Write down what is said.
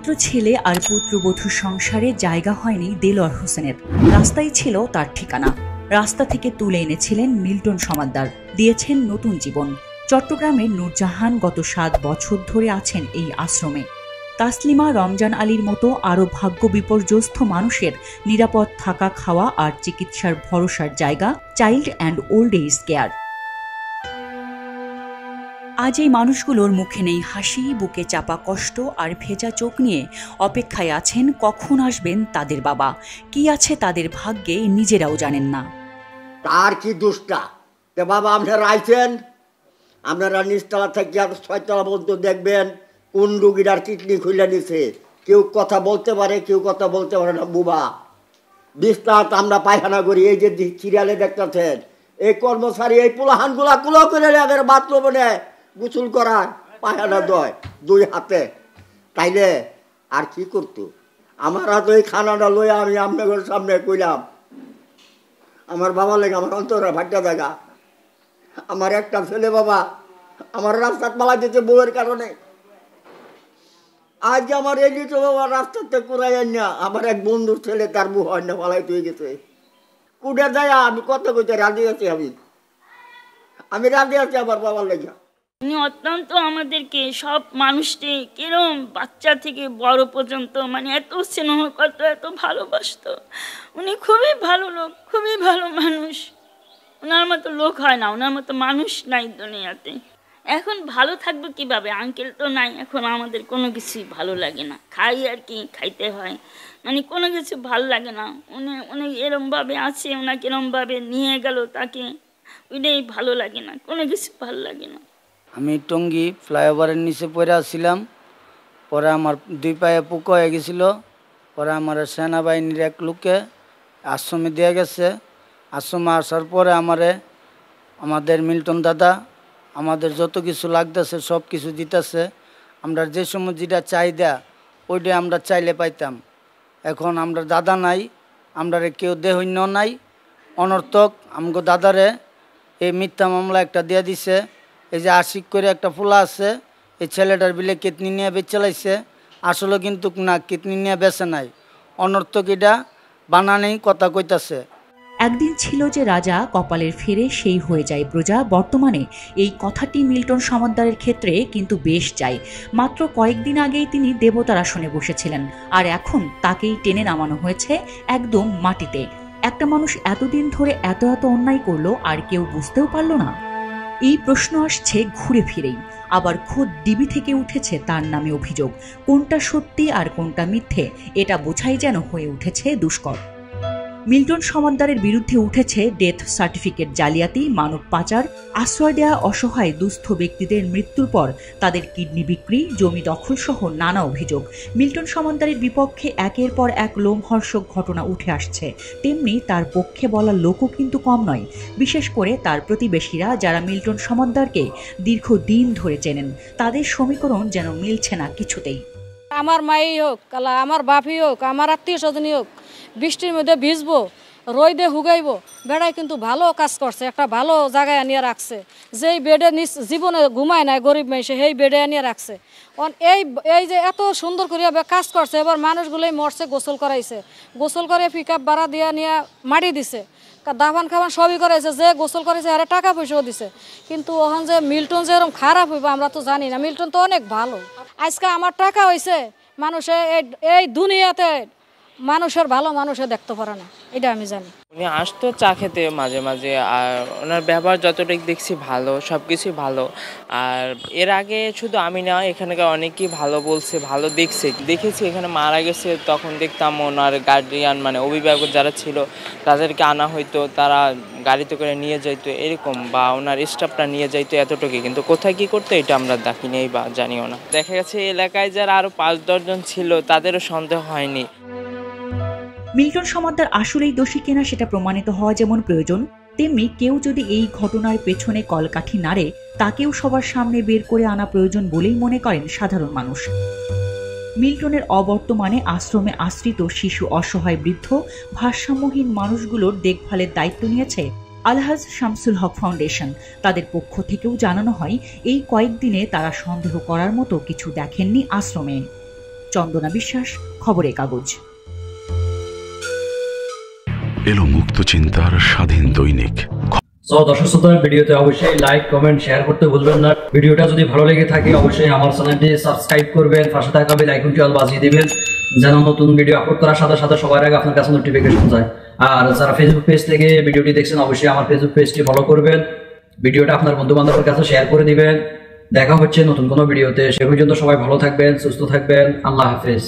একমাত্র ছেলে আর পুত্রবধূর সংসারে জায়গা হয়নি দেলোয়ার হোসেনের। রাস্তাই ছিল তার ঠিকানা। রাস্তা থেকে তুলে এনেছিলেন মিল্টন সমাদ্দার, দিয়েছেন নতুন জীবন। চট্টগ্রামের নূরজাহান গত 7 বছর ধরে আছেন এই আশ্রমে। তাসলিমা, রমজান আলীর মতো আরও ভাগ্য বিপর্যস্ত মানুষের নিরাপদ থাকা, খাওয়া আর চিকিৎসার ভরসার জায়গা child and old age care. আজ এই মানুষগুলোর মুখে নেই হাসি, বুকে চাপা কষ্ট আর ভেজা চোখ নিয়ে অপেক্ষায় আছেন কখন আসবেন তাদের বাবা। কি আছে তাদের ভাগ্যে নিজেরাও জানেন না। তার কি দুষ্টা যে বাবা আপনারা আইছেন, আপনারা নিচতলা থেকে 6তলা পর্যন্ত দেখবেন কোন রুগীরার কিডনি খুলে নিছে। কেউ কথা বলতে পারে, কেউ কথা বলতে পারে না। বুবা বিস্তার আমরা পায়খানা করি, এই যে সিরিয়ালে দেখতেছেন এই কর্মচারী এই পোলাহানগুলা কুলো করে আগের বাথরুমে নেয় গোসল করায়, পায়খানা দয় 2 হাতে। তাইলে আর কি করতো? আমার হাতে ওই খানাটা লইয়া আমি আপনাদের সামনে কইলাম, আমার বাবা লেগে আমার অন্তরে ভাগ্যা দেখা। আমার একটা ছেলে বাবা আমার রাস্তার পালা দিতে বউয়ের কারণে। আজ আমার এই দিতে বাবা রাস্তাতে কুড়াই না, আমার এক বন্ধুর ছেলে তার বউ হয় না পালাই হয়ে গেছে। কুড়ে যায় আমি কথা কইতে রাজি আছি, আমি রাজি আছি আমার বাবার লেগে। উনি অত্যন্ত আমাদেরকে সব মানুষকে কিরম বাচ্চা থেকে বড় পর্যন্ত মানে এত স্নেহ করত, এত ভালোবাসতো। উনি খুবই ভালো লোক, খুবই ভালো মানুষ। ওনার মতো লোক হয় না, ওনার মতো মানুষ নাই দুনিয়াতে। এখন ভালো থাকবো কিভাবে? আঙ্কেল তো নাই, এখন আমাদের কোনো কিছুই ভালো লাগে না। খাই আর কি, খাইতে হয়, মানে কোনো কিছু ভালো লাগে না। উনি এরমভাবে আছে, ওনাকে এরমভাবে নিয়ে গেল তাকে, ওইটাই ভালো লাগে না, কোনো কিছু ভালো লাগে না। আমি টঙ্গী ফ্লাইওভারের নিচে পড়ে আসছিলাম, পরে আমার 2 পায়ে পোকা হয়ে গেছিলো। পরে আমার সেনাবাহিনীর এক লোককে আশ্রমে দিয়ে গেছে। আশ্রমে আসার পরে আমাদের মিল্টন দাদা আমাদের যত কিছু লাগতেছে সব কিছু দিতেছে। আমরা যে সময় যেটা চাহিদা ওইটা আমরা চাইলে পাইতাম। এখন আমরা দাদা নাই, আমরা কেউ দেহন্য নাই। অনর্থক আমগো দাদারে এই মিথ্যা মামলা একটা দিয়ে দিছে। এই যে আশিক করে একটা ফুলা আছে, এই ছেলেটার বিলে কিডনি নিয়ে বেচে লাইছে। আসলে কিন্তু না, কিডনি নিয়ে বেচে নাই, অনর্থক এটা বানানেই কথা কইতাছে। একদিন ছিল যে রাজা কপালের ফেরে সেই হয়ে যায় প্রজা। বর্তমানে এই কথাটি মিল্টন সমাদ্দারের ক্ষেত্রে কিন্তু বেশ যায়। মাত্র কয়েকদিন আগেই তিনি দেবতার আসনে বসেছিলেন, আর এখন তাকেই টেনে নামানো হয়েছে একদম মাটিতে। একটা মানুষ এতদিন ধরে এত অন্যায় করলো আর কেউ বুঝতেও পারল না। এই প্রশ্ন আসছে ঘুরে ফিরেই। আবার খোদ ডিবি থেকে উঠেছে তার নামে অভিযোগ। কোনটা সত্যি আর কোনটা মিথ্যে এটা বোঝাই যেন হয়ে উঠেছে দুষ্কর। মিল্টন সমাদ্দারের বিরুদ্ধে উঠেছে ডেথ সার্টিফিকেট জালিয়াতি, মানব পাচার, আশ্রয় দেয়া অসহায় দুস্থ ব্যক্তিদের মৃত্যুর পর তাদের কিডনি বিক্রি, জমি দখল সহ নানা অভিযোগ। মিল্টন সমাদ্দারের বিপক্ষে একের পর এক লোমহর্ষক ঘটনা উঠে আসছে, তেমনি তার পক্ষে বলা লোকও কিন্তু কম নয়। বিশেষ করে তার প্রতিবেশীরা যারা মিল্টন সমাদ্দারকে দীর্ঘদিন ধরে চেনেন, তাদের সমীকরণ যেন মিলছে না কিছুতেই। আমার মাই হোক, আমার বাপই হোক, আমার আত্মীয় স্বজনই হোক, বৃষ্টির মধ্যে ভিজবো, রোদে হুগাইবো, বেড়ায় কিন্তু ভালো কাজ করছে, একটা ভালো জায়গায় আনিয়ে রাখছে। যেই বেডে জীবনে ঘুমায় নাই গরিব মানুষে, সেই বেডে আনিয়ে রাখছে। এই যে এত সুন্দর করে কাজ করছে, এবার মানুষগুলোই মরছে, গোসল করাইছে, গোসল করে পিক আপ ভাড়া দিয়ে নিয়ে মাটি দিছে, দাফান খাবান সবই করাইছে। যে গোসল করেছে আরে টাকা পয়সাও দিছে। কিন্তু ওখান যে মিল্টন যে এরকম খারাপ হইব আমরা তো জানি না। মিল্টন তো অনেক ভালো। আজকে আমার টাকা হয়েছে, মানুষে এই দুনিয়াতে মানুষের ভালো মানুষে দেখতে পারে না, এটা আমি জানি। উনি আসতো চা খেতে মাঝে মাঝে, আর ওনার ব্যবহার যতটুকু দেখছি ভালো, সব কিছুই ভালো। আর এর আগে শুধু আমি না, এখানকার অনেকেই ভালো বলছে, ভালো দেখেছি। এখানে মারা গেছে তখন দেখতাম ওনার গার্ডিয়ান মানে অভিভাবক যারা ছিল তাদেরকে আনা হইতো, তারা গাড়িতে করে নিয়ে যাইতো এরকম, বা ওনার স্টাফটা নিয়ে যাইতো, এতটুকুই। কিন্তু কোথায় কী করতো এটা আমরা দেখিনি বা জানিও না। দেখা গেছে এলাকায় যারা আরও 5-10 জন ছিল তাদেরও সন্দেহ হয়নি। মিল্টন সমাদ্দার আসলেই দোষী কিনা সেটা প্রমাণিত হওয়া যেমন প্রয়োজন, তেমনি কেউ যদি এই ঘটনার পেছনে কলকাঠি নাড়ে তাকেও সবার সামনে বের করে আনা প্রয়োজন বলেই মনে করেন সাধারণ মানুষ। মিল্টনের অবর্তমানে আশ্রমে আশ্রিত শিশু, অসহায় বৃদ্ধ, ভারসাম্যহীন মানুষগুলোর দেখভালের দায়িত্ব নিয়েছে আলহাজ শামসুল হক ফাউন্ডেশন। তাদের পক্ষ থেকেও জানানো হয় এই কয়েকদিনে তারা সন্দেহ করার মতো কিছু দেখেননি আশ্রমে। চন্দনা বিশ্বাস, খবরের কাগজ। এলো মুক্ত চিন্তার স্বাধীন দৈনিক। দর্শক শ্রোতা, ভিডিওতে অবশ্যই লাইক, কমেন্ট, শেয়ার করতে ভুলবেন না। ভিডিওটা যদি ভালো লেগে থাকে অবশ্যই আমার চ্যানেলটি সাবস্ক্রাইব করবেন, পাশে থাকা বেল আইকনটি অল বাজিয়ে দিবেন যেন নতুন ভিডিও আপলোড করার সাথে সাথে সবার আগে আপনার কাছে নোটিফিকেশন যায়। আর যারা ফেসবুক পেজ থেকে ভিডিওটি দেখছেন অবশ্যই আমার ফেসবুক পেজটি ফলো করবেন, ভিডিওটা আপনার বন্ধু বান্ধবের কাছে শেয়ার করে দিবেন। দেখা হচ্ছে নতুন কোনো ভিডিওতে, সে পর্যন্ত সবাই ভালো থাকবেন, সুস্থ থাকবেন। আল্লাহ হাফেজ।